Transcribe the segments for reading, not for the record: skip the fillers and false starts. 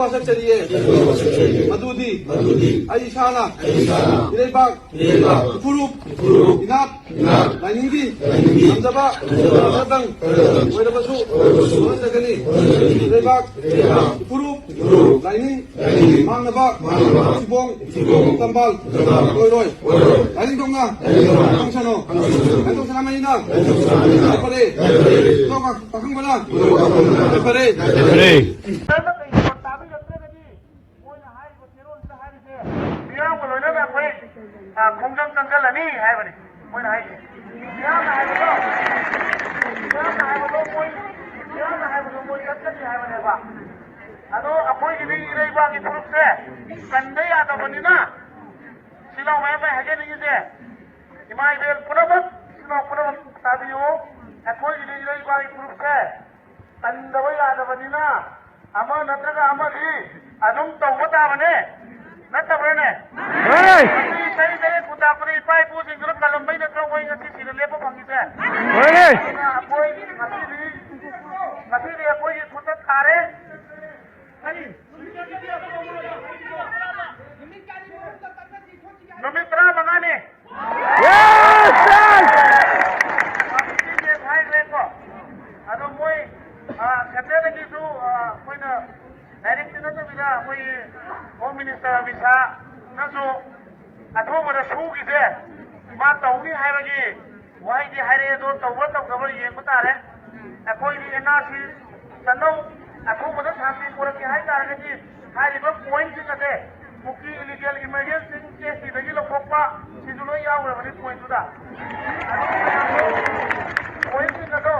चलिए मधुदी आईशाना इरेबाग फुरुप इनाप लाइनिंगी हमजबा सदंग वैरबसु वंदगनी इरेबाग फुरुप लाइनिंग मांगनबा सिबोंग तंबाल रोय लाइनिंग दोंगा तंगसनो तंग सनामाइना परे तोगा पाखंबना परे 공정 정갈라니 해버리 뭐나 해 미안하 해도 뭐 끝까지 해버려 봐 아도 아포이 이 이래바기 프로세 간대 야다 보니나 실로 매매 하게 되는데 이마이벨 पुनः ताबियो 아포이 이 이래바기 프로세 간다고 야다 보니나 아마 너다가 아마디 아좀 떠보다 보네 नत्तबरने ओइ सही सही कुतापुरी पाइ पुसिङ जुन कलम्बै न ट्रोइ ngasi सिले लेपो भंगिसे ओइ कोइ ngasi कोइ खुद थारे अनि नमित्रा मंगाने यस ये भाइ लेको अदो मोइ खतेदगी सु कोइना डाइरेक्ट न बिना कोइ होम मिनिस्टर बिसा नसो अथोबदा सुगिसे मा तौनी हाइबगी वाइदि हाइरे दो तौबो तौगबो येंगबो तारे अखोइदि एनआरसी सनौ अथोबदा शांति पुरके हाइ तारगदि हाइरिबो पॉइंट सिकते मुकी इलीगल इमरजेंसी केस दिदगी लखोपा सिजुलो यावरबनि पॉइंट दुदा पॉइंट सिकतो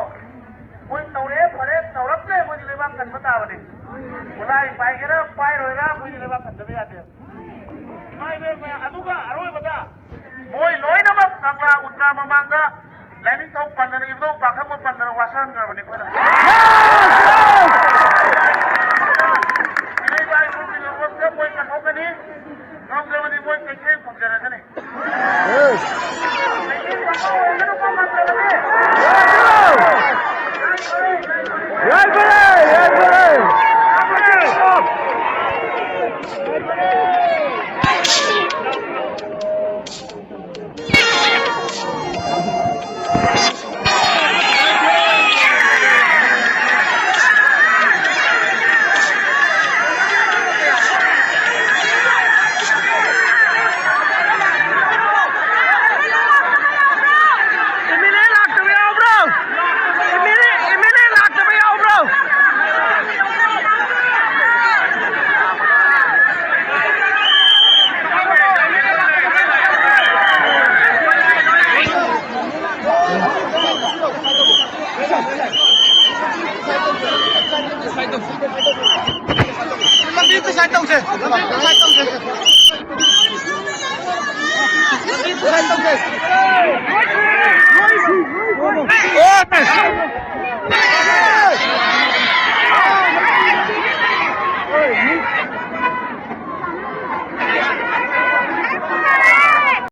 कोइ तौरे फरे तौरपले मोदि लेबा कनबा ताबनि उलाई पाइगेरा पाइ रोइगा मोदि लेबा कनबे यादे माइबे में अदुगा अरोइबदा मोइ लोइनमक कांगला उत्रा ममांगा लाइनिंग थौ पन्नन इबदो पाखम पन्नन वासान गरबनि कोना इनै बाइ मुदि लोबसे मोइ कथौगनि नमजबनि मोइ कैसे फंजरा जने Sai tông